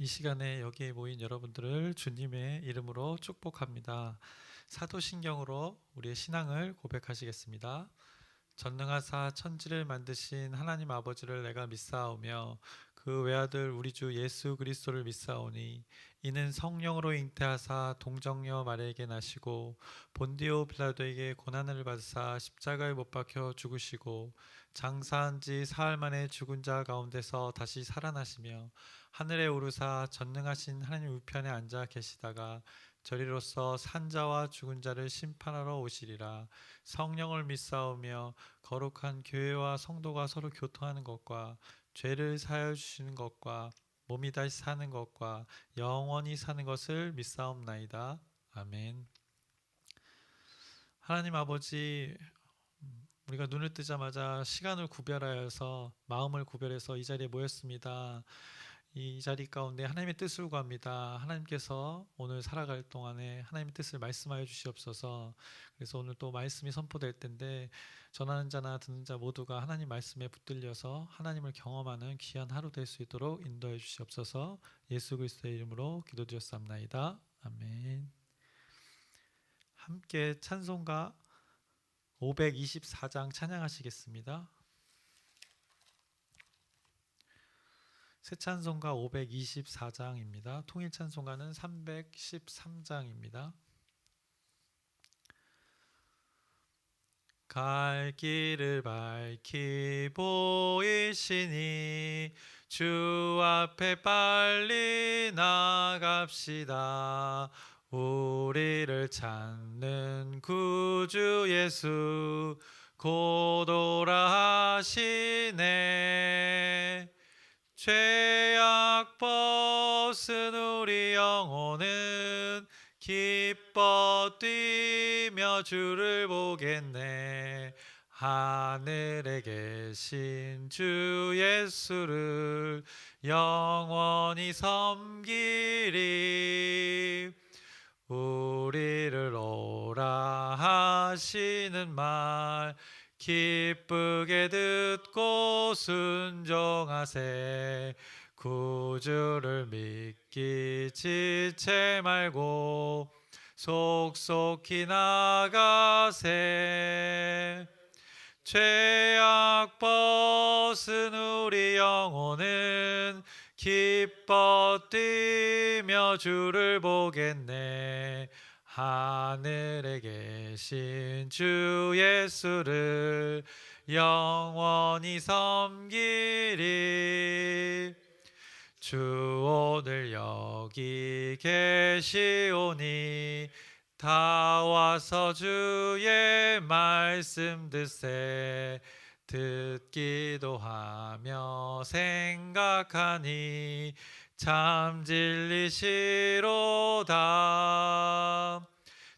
이 시간에 여기에 모인 여러분들을 주님의 이름으로 축복합니다. 사도신경으로 우리의 신앙을 고백하시겠습니다. 전능하사 천지를 만드신 하나님 아버지를 내가 믿사오며 그 외아들 우리 주 예수 그리스도를 믿사오니 이는 성령으로 잉태하사 동정녀 마리아에게 나시고 본디오 빌라도에게 고난을 받으사 십자가에 못 박혀 죽으시고 장사한 지 사흘 만에 죽은 자 가운데서 다시 살아나시며 하늘에 오르사 전능하신 하나님 우편에 앉아 계시다가 저리로서 산자와 죽은 자를 심판하러 오시리라. 성령을 믿사오며 거룩한 교회와 성도가 서로 교통하는 것과 죄를 사하여 주시는 것과 몸이 다시 사는 것과 영원히 사는 것을 믿사옵나이다. 아멘. 하나님 아버지, 우리가 눈을 뜨자마자 시간을 구별하여서 마음을 구별해서 이 자리에 모였습니다. 이 자리 가운데 하나님의 뜻을 구합니다. 하나님께서 오늘 살아갈 동안에 하나님의 뜻을 말씀하여 주시옵소서. 그래서 오늘 또 말씀이 선포될 텐데 전하는 자나 듣는 자 모두가 하나님 말씀에 붙들려서 하나님을 경험하는 귀한 하루 될 수 있도록 인도해 주시옵소서. 예수 그리스도의 이름으로 기도드렸사옵나이다. 아멘. 함께 찬송가 524장 찬양하시겠습니다. 새 찬송가 524장입니다. 통일 찬송가는 313장입니다. 갈 길을 밝히 보이시니 주 앞에 빨리 나갑시다. 우리를 찾는 구주 예수 곧 오라 하시네. 죄악 벗은 우리 영혼은 기뻐 뛰며 주를 보겠네. 하늘에 계신 주 예수를 영원히 섬기리. 우리를 오라 하시는 말 기쁘게 듣고 순종하세. 구주를 믿기 지체 말고 속속히 나가세. 죄악 벗은 우리 영혼은 기뻐 뛰며 주를 보겠네. 하늘에 계신 주 예수를 영원히 섬기리. 주 오늘 여기 계시오니 다 와서 주의 말씀 듣세. 듣기도 하며 생각하니 참 진리시로다.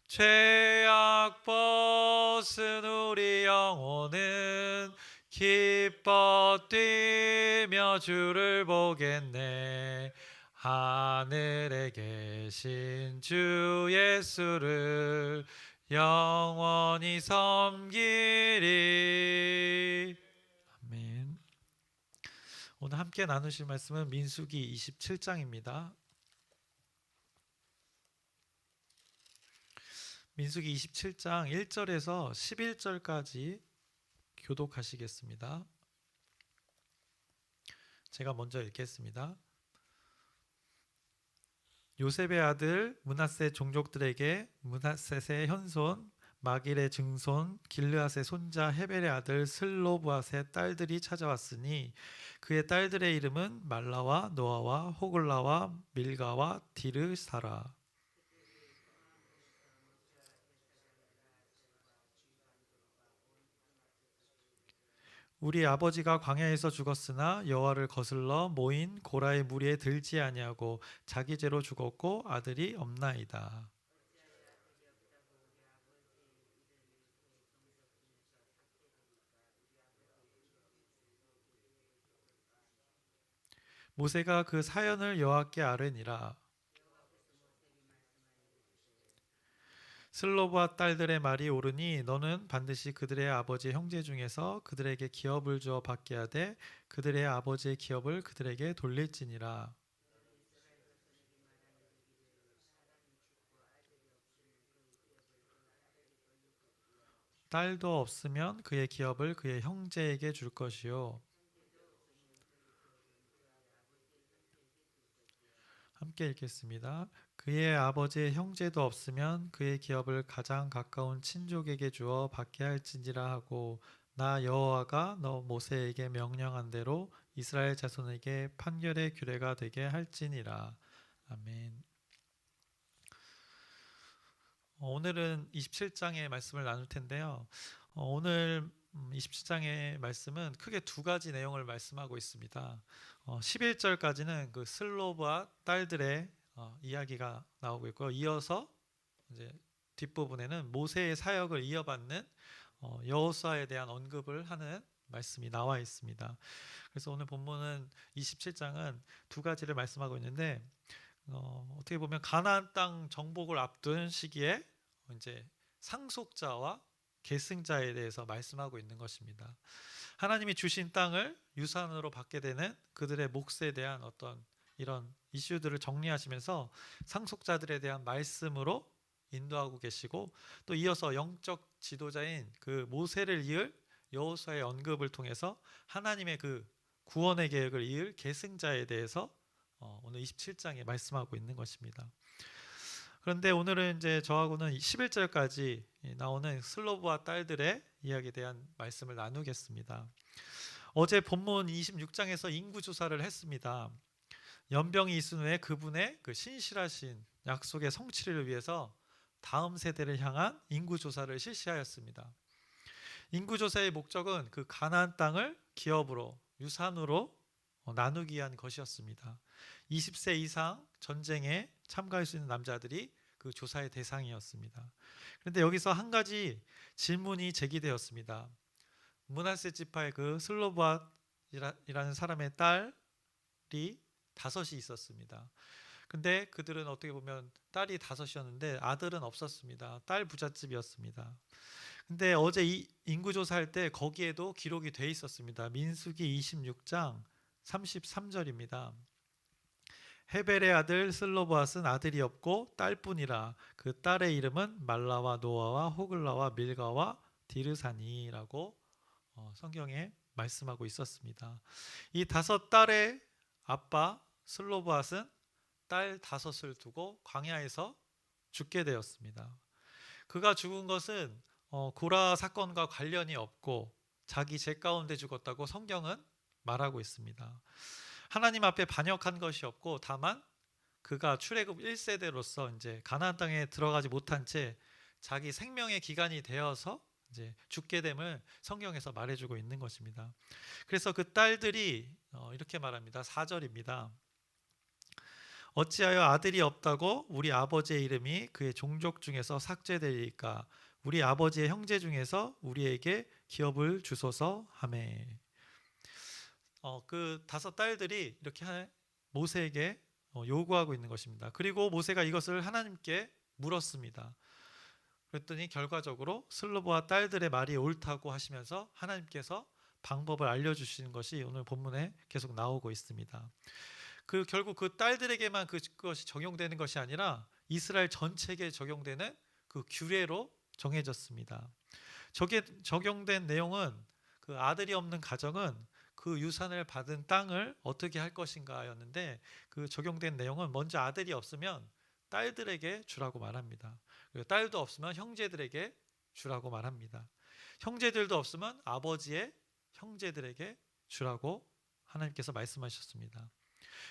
죄악 벗은 우리 영혼은 기뻐 뛰며 주를 보겠네. 하늘에 계신 주 예수를 영원히 섬기리. 아멘. 오늘 함께 나누실 말씀은 민수기 27장입니다. 민수기 27장 1절에서 11절까지 교독하시겠습니다. 제가 먼저 읽겠습니다. 요셉의 아들 므낫세 종족들에게 므낫셋의 현손 마길의 증손 길르앗의 손자 헤벨의 아들 슬로브앗의 딸들이 찾아왔으니 그의 딸들의 이름은 말라와 노아와 호글라와 밀가와 디르사라. 우리 아버지가 광야에서 죽었으나 여호와를 거슬러 모인 고라의 무리에 들지 아니하고 자기 죄로 죽었고 아들이 없나이다. 모세가 그 사연을 여호와께 아뢰니라. 슬로브와 딸들의 말이 옳으니 너는 반드시 그들의 아버지 형제 중에서 그들에게 기업을 주어 받게 하되 그들의 아버지의 기업을 그들에게 돌릴지니라. 딸도 없으면 그의 기업을 그의 형제에게 줄 것이요. 함께 읽겠습니다. 그의 아버지의 형제도 없으면 그의 기업을 가장 가까운 친족에게 주어 받게 할지니라 하고, 나 여호와가 너 모세에게 명령한 대로 이스라엘 자손에게 판결의 규례가 되게 할지니라. 아멘. 오늘은 27장의 말씀을 나눌 텐데요. 오늘 27장의 말씀은 크게 두 가지 내용을 말씀하고 있습니다. 11절까지는 그 슬로브와 딸들의 이야기가 나오고 있고요. 이어서 이제 뒷부분에는 모세의 사역을 이어받는 여호수아에 대한 언급을 하는 말씀이 나와 있습니다. 그래서 오늘 본문은 27장은 두 가지를 말씀하고 있는데, 어떻게 보면 가나안 땅 정복을 앞둔 시기에 이제 상속자와 계승자에 대해서 말씀하고 있는 것입니다. 하나님이 주신 땅을 유산으로 받게 되는 그들의 몫에 대한 어떤 이런 이슈들을 정리하시면서 상속자들에 대한 말씀으로 인도하고 계시고, 또 이어서 영적 지도자인 그 모세를 이을 여호수아의 언급을 통해서 하나님의 그 구원의 계획을 이을 계승자에 대해서 오늘 27장에 말씀하고 있는 것입니다. 그런데 오늘은 이제 저하고는 11절까지 나오는 슬로브와 딸들의 이야기에 대한 말씀을 나누겠습니다. 어제 본문 26장에서 인구 조사를 했습니다. 연병이 있은 후에 그분의 그 신실하신 약속의 성취를 위해서 다음 세대를 향한 인구 조사를 실시하였습니다. 인구 조사의 목적은 그 가나안 땅을 기업으로 유산으로 나누기 위한 것이었습니다. 20세 이상 전쟁에 참가할 수 있는 남자들이 그 조사의 대상이었습니다. 그런데 여기서 한 가지 질문이 제기되었습니다. 므낫세 지파의 그 슬로바이라는 사람의 딸이 5이 있었습니다. 근데 그들은 어떻게 보면 딸이 5이었는데 아들은 없었습니다. 딸 부잣집이었습니다. 근데 어제 이 인구조사할 때 거기에도 기록이 돼 있었습니다. 민수기 26장 33절입니다. 헤벨의 아들 슬로보앗은 아들이 없고 딸뿐이라. 그 딸의 이름은 말라와 노아와 호글라와 밀가와 디르사니라고 성경에 말씀하고 있었습니다. 이 5딸의 아빠 슬로보앗은 딸 5을 두고 광야에서 죽게 되었습니다. 그가 죽은 것은 고라 사건과 관련이 없고 자기 죄 가운데 죽었다고 성경은 말하고 있습니다. 하나님 앞에 반역한 것이 없고 다만 그가 출애굽 1세대로서 이제 가나안 땅에 들어가지 못한 채 자기 생명의 기간이 되어서 이제 죽게 됨을 성경에서 말해주고 있는 것입니다. 그래서 그 딸들이 이렇게 말합니다. 4절입니다. 어찌하여 아들이 없다고 우리 아버지의 이름이 그의 종족 중에서 삭제되리까? 우리 아버지의 형제 중에서 우리에게 기업을 주소서 하매. 그 5딸들이 이렇게 모세에게 요구하고 있는 것입니다. 그리고 모세가 이것을 하나님께 물었습니다. 그랬더니 결과적으로 슬로보와 딸들의 말이 옳다고 하시면서 하나님께서 방법을 알려주시는 것이 오늘 본문에 계속 나오고 있습니다. 결국 그 딸들에게만 그것이 적용되는 것이 아니라 이스라엘 전체에 적용되는 그 규례로 정해졌습니다. 저게 적용된 내용은 그 아들이 없는 가정은 그 유산을 받은 땅을 어떻게 할 것인가였는데, 그 적용된 내용은 먼저 아들이 없으면 딸들에게 주라고 말합니다. 그리고 딸도 없으면 형제들에게 주라고 말합니다. 형제들도 없으면 아버지의 형제들에게 주라고 하나님께서 말씀하셨습니다.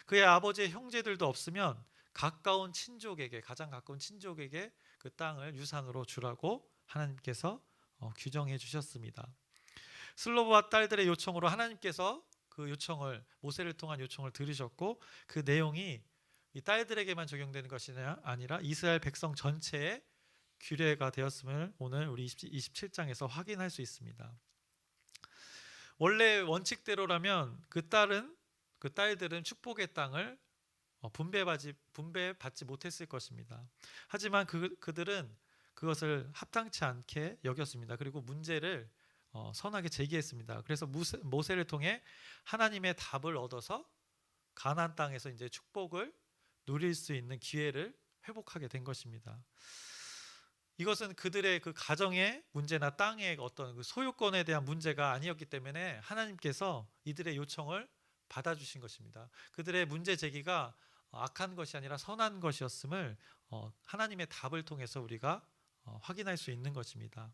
그의 아버지의 형제들도 없으면 가까운 친족에게, 가장 가까운 친족에게 그 땅을 유산으로 주라고 하나님께서 규정해 주셨습니다. 슬로보와 딸들의 요청으로 하나님께서 그 요청을, 모세를 통한 요청을 들으셨고, 그 내용이 이 딸들에게만 적용되는 것이 아니라 이스라엘 백성 전체의 규례가 되었음을 오늘 우리 27장에서 확인할 수 있습니다. 원래 원칙대로라면 그 딸들은 축복의 땅을 분배받지 못했을 것입니다. 하지만 그들은 그것을 합당치 않게 여겼습니다. 그리고 문제를 선하게 제기했습니다. 그래서 모세를 통해 하나님의 답을 얻어서 가나안 땅에서 이제 축복을 누릴 수 있는 기회를 회복하게 된 것입니다. 이것은 그들의 그 가정의 문제나 땅의 어떤 그 소유권에 대한 문제가 아니었기 때문에 하나님께서 이들의 요청을 받아주신 것입니다. 그들의 문제 제기가 악한 것이 아니라 선한 것이었음을 하나님의 답을 통해서 우리가 확인할 수 있는 것입니다.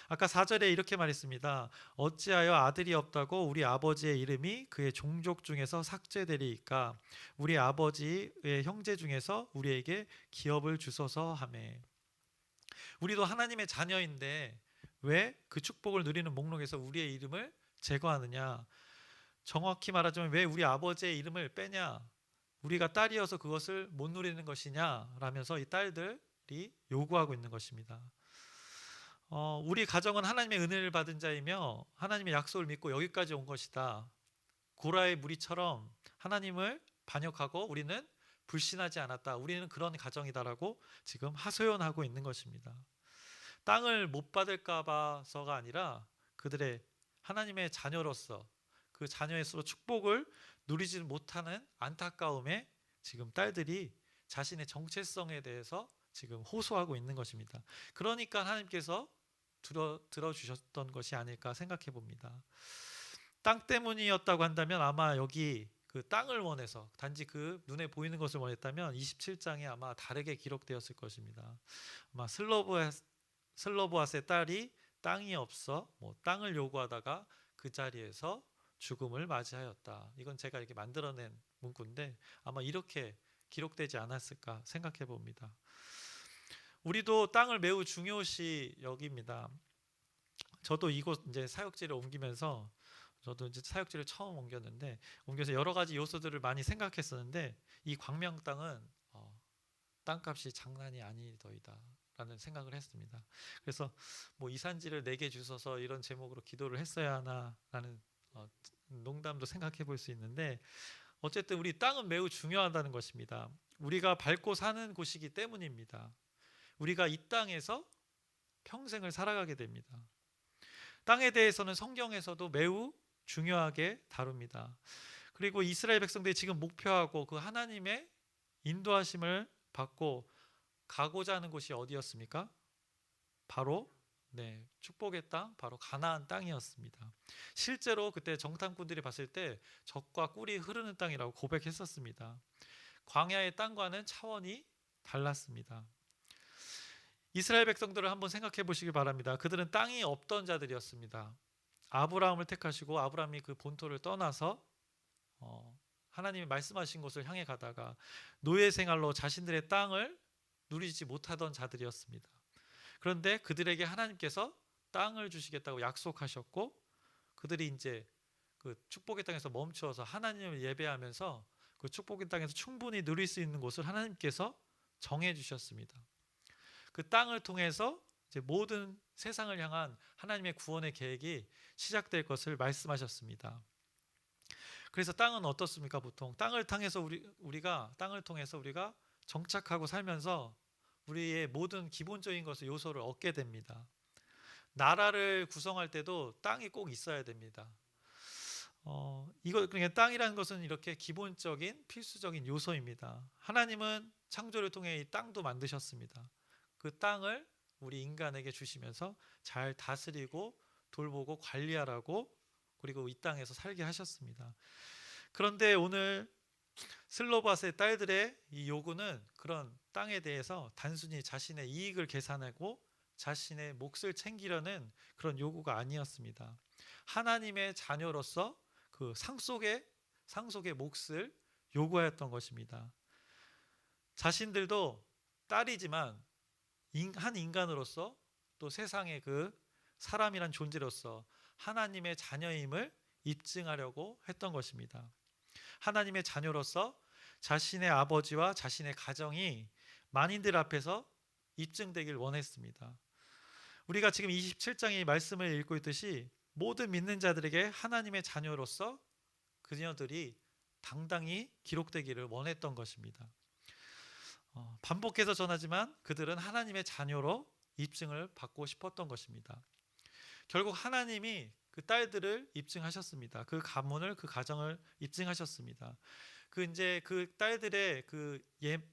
아까 4절에 이렇게 말했습니다. 어찌하여 아들이 없다고 우리 아버지의 이름이 그의 종족 중에서 삭제되리이까. 우리 아버지의 형제 중에서 우리에게 기업을 주소서 하매. 우리도 하나님의 자녀인데 왜 그 축복을 누리는 목록에서 우리의 이름을 제거하느냐? 정확히 말하자면 왜 우리 아버지의 이름을 빼냐? 우리가 딸이어서 그것을 못 누리는 것이냐? 라면서 이 딸들이 요구하고 있는 것입니다. 우리 가정은 하나님의 은혜를 받은 자이며 하나님의 약속을 믿고 여기까지 온 것이다. 고라의 무리처럼 하나님을 반역하고 우리는 불신하지 않았다. 우리는 그런 가정이다라고 지금 하소연하고 있는 것입니다. 땅을 못 받을까 봐서가 아니라 그들의 하나님의 자녀로서 그 자녀에서 축복을 누리지 못하는 안타까움에 지금 딸들이 자신의 정체성에 대해서 지금 호소하고 있는 것입니다. 그러니까 하나님께서 들어주셨던 것이 아닐까 생각해 봅니다. 땅 때문이었다고 한다면 아마 여기 그 땅을 원해서 단지 그 눈에 보이는 것을 원했다면 27장에 아마 다르게 기록되었을 것입니다. 아마 슬로보앗의 딸이 땅이 없어 땅을 요구하다가 그 자리에서 죽음을 맞이하였다. 이건 제가 이렇게 만들어낸 문구인데 아마 이렇게 기록되지 않았을까 생각해 봅니다. 우리도 땅을 매우 중요시 여깁니다. 저도 이곳 이제 사역지를 옮기면서 저도 이제 사역지를 처음 옮겨서 여러 가지 요소들을 많이 생각했었는데 이 광명 땅은 땅값이 장난이 아니더이다 라는 생각을 했습니다. 그래서 뭐 이산지를 4개 주셔서 이런 제목으로 기도를 했어야 하나 라는 농담도 생각해 볼 수 있는데 어쨌든 우리 땅은 매우 중요하다는 것입니다. 우리가 밟고 사는 곳이기 때문입니다. 우리가 이 땅에서 평생을 살아가게 됩니다. 땅에 대해서는 성경에서도 매우 중요하게 다룹니다. 그리고 이스라엘 백성들이 지금 목표하고 그 하나님의 인도하심을 받고 가고자 하는 곳이 어디였습니까? 바로 축복의 땅, 바로 가나안 땅이었습니다. 실제로 그때 정탐꾼들이 봤을 때 젖과 꿀이 흐르는 땅이라고 고백했었습니다. 광야의 땅과는 차원이 달랐습니다. 이스라엘 백성들을 한번 생각해 보시기 바랍니다. 그들은 땅이 없던 자들이었습니다. 아브라함을 택하시고 아브라함이 그 본토를 떠나서 하나님이 말씀하신 곳을 향해 가다가 노예 생활로 자신들의 땅을 누리지 못하던 자들이었습니다. 그런데 그들에게 하나님께서 땅을 주시겠다고 약속하셨고 그들이 이제 그 축복의 땅에서 멈추어서 하나님을 예배하면서 그 축복의 땅에서 충분히 누릴 수 있는 곳을 하나님께서 정해 주셨습니다. 그 땅을 통해서 이제 모든 세상을 향한 하나님의 구원의 계획이 시작될 것을 말씀하셨습니다. 그래서 땅은 어떻습니까? 보통 땅을 통해서 우리가 정착하고 살면서 우리의 모든 기본적인 것을 요소를 얻게 됩니다. 나라를 구성할 때도 땅이 꼭 있어야 됩니다. 그러니까 땅이라는 것은 이렇게 기본적인 필수적인 요소입니다. 하나님은 창조를 통해 이 땅도 만드셨습니다. 그 땅을 우리 인간에게 주시면서 잘 다스리고 돌보고 관리하라고 그리고 이 땅에서 살게 하셨습니다. 그런데 오늘 슬로바스의 딸들의 이 요구는 그런 땅에 대해서 단순히 자신의 이익을 계산하고 자신의 몫을 챙기려는 그런 요구가 아니었습니다. 하나님의 자녀로서 그 상속의 몫을 요구하였던 것입니다. 자신들도 딸이지만 한 인간으로서 또 세상의 그 사람이란 존재로서 하나님의 자녀임을 입증하려고 했던 것입니다. 하나님의 자녀로서 자신의 아버지와 자신의 가정이 만인들 앞에서 입증되길 원했습니다. 우리가 지금 27장의 말씀을 읽고 있듯이 모든 믿는 자들에게 하나님의 자녀로서 그녀들이 당당히 기록되기를 원했던 것입니다. 반복해서 전하지만 그들은 하나님의 자녀로 입증을 받고 싶었던 것입니다. 결국 하나님이 그 딸들을 입증하셨습니다. 그 가문을 그 가정을 입증하셨습니다. 그 딸들의 그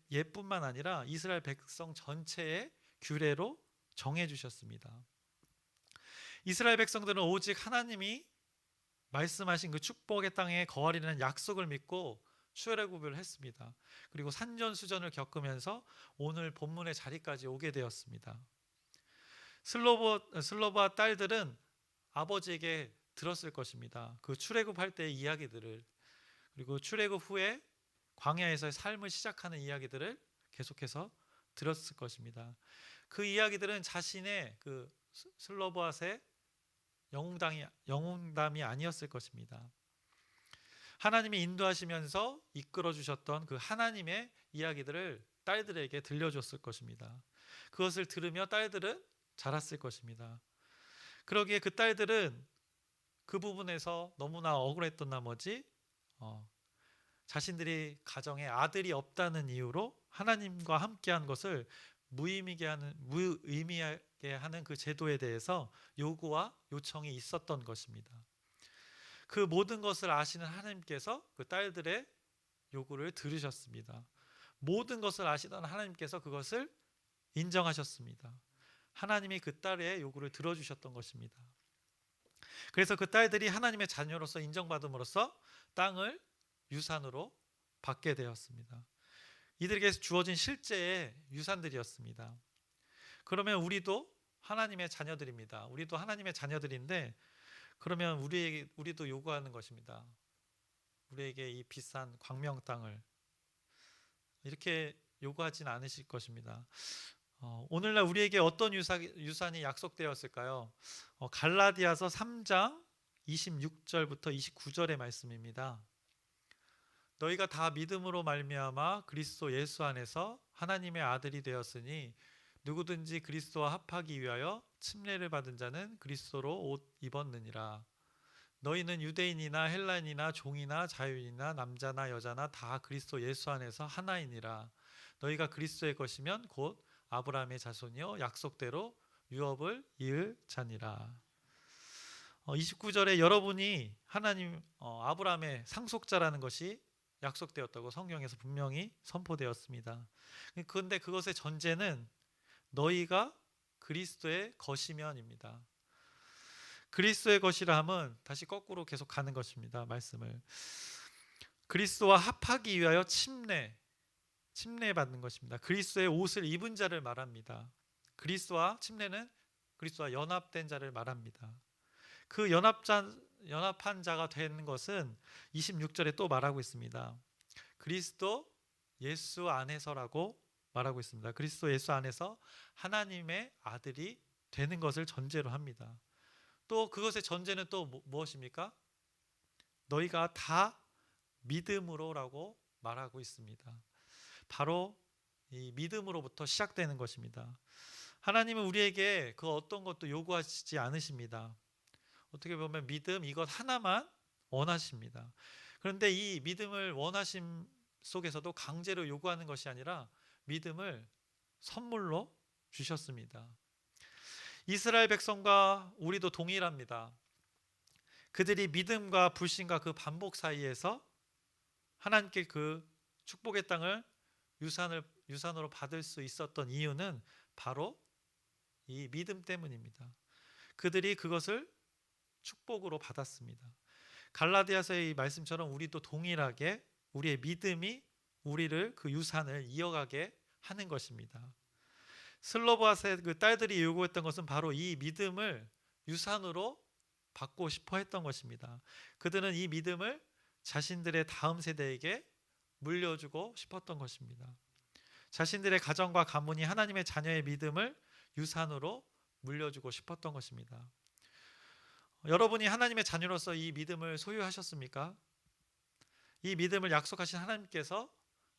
예뿐만 아니라 이스라엘 백성 전체의 규례로 정해 주셨습니다. 이스라엘 백성들은 오직 하나님이 말씀하신 그 축복의 땅에 거하리라는 약속을 믿고 출애굽을 했습니다. 그리고 산전수전을 겪으면서 오늘 본문의 자리까지 오게 되었습니다. 슬로브와 딸들은 아버지에게 들었을 것입니다. 그 출애굽할 때의 이야기들을, 그리고 출애굽 후에 광야에서의 삶을 시작하는 이야기들을 계속해서 들었을 것입니다. 그 이야기들은 자신의 그 슬로브앗의 영웅담이 아니었을 것입니다. 하나님이 인도하시면서 이끌어 주셨던 그 하나님의 이야기들을 딸들에게 들려줬을 것입니다. 그것을 들으며 딸들은 자랐을 것입니다. 그러기에 그 딸들은 그 부분에서 너무나 억울했던 나머지 자신들이 가정에 아들이 없다는 이유로 하나님과 함께한 것을 무의미하게 하는 그 제도에 대해서 요구와 요청이 있었던 것입니다. 그 모든 것을 아시는 하나님께서 그 딸들의 요구를 들으셨습니다. 모든 것을 아시던 하나님께서 그것을 인정하셨습니다. 하나님이 그 딸의 요구를 들어주셨던 것입니다. 그래서 그 딸들이 하나님의 자녀로서 인정받음으로써 땅을 유산으로 받게 되었습니다. 이들에게 주어진 실제의 유산들이었습니다. 그러면 우리도 하나님의 자녀들입니다. 우리도 하나님의 자녀들인데, 그러면 우리도 요구하는 것입니다. 우리에게 이 비싼 광명 땅을 이렇게 요구하진 않으실 것입니다. 오늘날 우리에게 어떤 유산이 약속되었을까요? 갈라디아서 3장 26절부터 29절의 말씀입니다. 너희가 다 믿음으로 말미암아 그리스도 예수 안에서 하나님의 아들이 되었으니 누구든지 그리스도와 합하기 위하여 침례를 받은 자는 그리스도로 옷 입었느니라. 너희는 유대인이나 헬라인이나 종이나 자유인이나 남자나 여자나 다 그리스도 예수 안에서 하나이니라. 너희가 그리스도의 것이면 곧 아브라함의 자손이요 약속대로 유업을 이을 자니라. 29절에 여러분이 하나님 아브라함의 상속자라는 것이 약속되었다고 성경에서 분명히 선포되었습니다. 그런데 그것의 전제는 너희가 그리스도의 것이면입니다. 그리스도의 것이라 함은 다시 거꾸로 계속 가는 것입니다. 말씀을 그리스도와 합하기 위하여 침례 받는 것입니다. 그리스도의 옷을 입은 자를 말합니다. 그리스도와 침례는 그리스도와 연합된 자를 말합니다. 그 연합한 자가 되는 것은 26절에 또 말하고 있습니다. 그리스도 예수 안에서라고 말하고 있습니다. 그리스도 예수 안에서 하나님의 아들이 되는 것을 전제로 합니다. 또 그것의 전제는 또 무엇입니까? 너희가 다 믿음으로라고 말하고 있습니다. 바로 이 믿음으로부터 시작되는 것입니다. 하나님은 우리에게 그 어떤 것도 요구하시지 않으십니다. 어떻게 보면 믿음 이것 하나만 원하십니다. 그런데 이 믿음을 원하심 속에서도 강제로 요구하는 것이 아니라 믿음을 선물로 주셨습니다. 이스라엘 백성과 우리도 동일합니다. 그들이 믿음과 불신과 그 반복 사이에서 하나님께 그 축복의 땅을 유산으로 받을 수 있었던 이유는 바로 이 믿음 때문입니다. 그들이 그것을 축복으로 받았습니다. 갈라디아서의 이 말씀처럼 우리도 동일하게 우리의 믿음이 우리를 그 유산을 이어가게 하는 것입니다. 슬로브앗의 그 딸들이 요구했던 것은 바로 이 믿음을 유산으로 받고 싶어 했던 것입니다. 그들은 이 믿음을 자신들의 다음 세대에게 물려주고 싶었던 것입니다. 자신들의 가정과 가문이 하나님의 자녀의 믿음을 유산으로 물려주고 싶었던 것입니다. 여러분이 하나님의 자녀로서 이 믿음을 소유하셨습니까? 이 믿음을 약속하신 하나님께서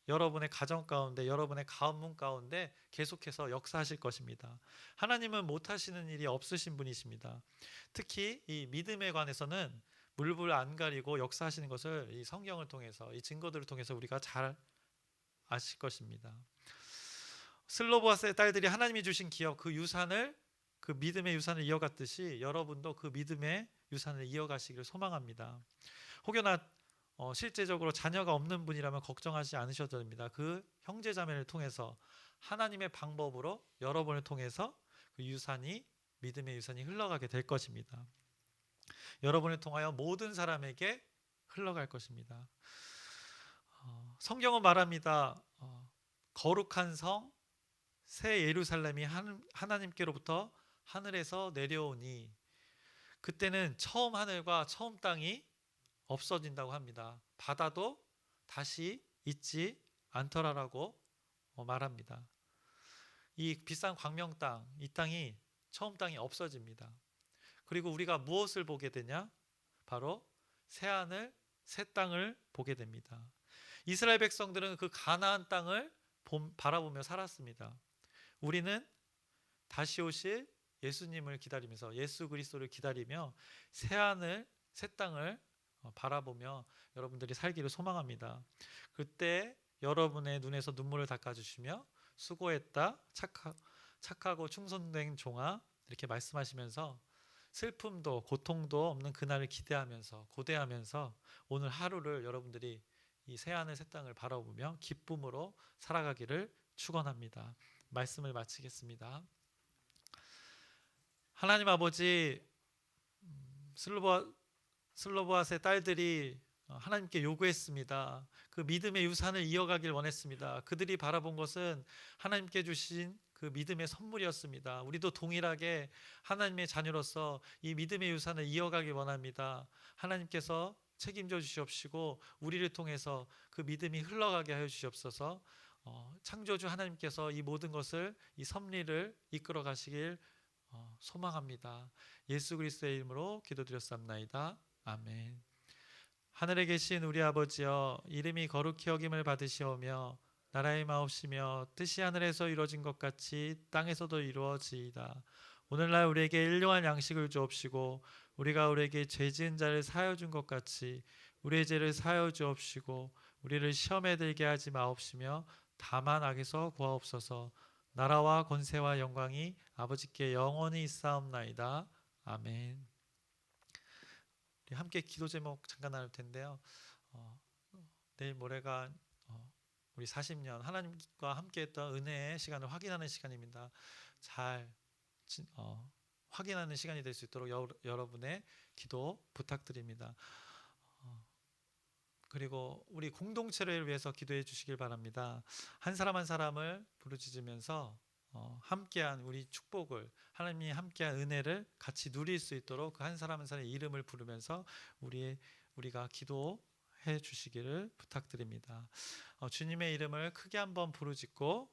여러분의 가정 가운데, 여러분의 가문 가운데 계속해서 역사하실 것입니다. 하나님은 못하시는 일이 없으신 분이십니다. 특히 이 믿음에 관해서는 물불 안 가리고 역사하시는 것을 이 성경을 통해서, 이 증거들을 통해서 우리가 잘 아실 것입니다. 슬로브앗의 딸들이 하나님이 주신 기업, 그 유산을, 그 믿음의 유산을 이어갔듯이 여러분도 그 믿음의 유산을 이어가시기를 소망합니다. 혹여나 실제적으로 자녀가 없는 분이라면 걱정하지 않으셔도 됩니다. 그 형제자매를 통해서 하나님의 방법으로 여러분을 통해서 그 유산이 믿음의 유산이 흘러가게 될 것입니다. 여러분을 통하여 모든 사람에게 흘러갈 것입니다. 성경은 말합니다. 거룩한 성, 새 예루살렘이 하나님께로부터 하늘에서 내려오니 그때는 처음 하늘과 처음 땅이 없어진다고 합니다. 바다도 다시 있지 않더라라고 말합니다. 이 비싼 광명 땅, 이 땅이 처음 땅이 없어집니다. 그리고 우리가 무엇을 보게 되냐? 바로 새 하늘, 새 땅을 보게 됩니다. 이스라엘 백성들은 그 가나안 땅을 바라보며 살았습니다. 우리는 다시 오실 예수님을 기다리면서 예수 그리스도를 기다리며 새 하늘, 새 땅을 바라보며 여러분들이 살기를 소망합니다. 그때 여러분의 눈에서 눈물을 닦아주시며 수고했다, 착하고 충성된 종아 이렇게 말씀하시면서 슬픔도 고통도 없는 그날을 기대하면서 고대하면서 오늘 하루를 여러분들이 이 새하늘 새 땅을 바라보며 기쁨으로 살아가기를 축원합니다. 말씀을 마치겠습니다. 하나님 아버지, 슬로보아스의 딸들이 하나님께 요구했습니다. 그 믿음의 유산을 이어가길 원했습니다. 그들이 바라본 것은 하나님께 주신 그 믿음의 선물이었습니다. 우리도 동일하게 하나님의 자녀로서 이 믿음의 유산을 이어가길 원합니다. 하나님께서 책임져 주시옵시고 우리를 통해서 그 믿음이 흘러가게 하여 주시옵소서. 창조주 하나님께서 이 모든 것을, 이 섭리를 이끌어 가시길 소망합니다. 예수 그리스도의 이름으로 기도드렸사옵나이다. 아멘. 하늘에 계신 우리 아버지여, 이름이 거룩히 여김을 받으시오며 나라의 마옵시며 뜻이 하늘에서 이루어진 것 같이 땅에서도 이루어지이다. 오늘날 우리에게 일용할 양식을 주옵시고 우리가 우리에게 죄 지은 자를 사하여 준 것 같이 우리의 죄를 사하여 주옵시고 우리를 시험에 들게 하지 마옵시며 다만 악에서 구하옵소서. 나라와 권세와 영광이 아버지께 영원히 있사옵나이다. 아멘. 우리 함께 기도 제목 잠깐 나눌 텐데요. 내일 모레가 우리 40년 하나님과 함께했던 은혜의 시간을 확인하는 시간입니다. 잘 확인하는 시간이 될 수 있도록 여러분의 기도 부탁드립니다. 그리고 우리 공동체를 위해서 기도해 주시길 바랍니다. 한 사람 한 사람을 부르짖으면서 함께한 우리 축복을, 하나님이 함께한 은혜를 같이 누릴 수 있도록 그 한 사람 한 사람의 이름을 부르면서 우리가 기도해 주시기를 부탁드립니다. 주님의 이름을 크게 한번 부르짖고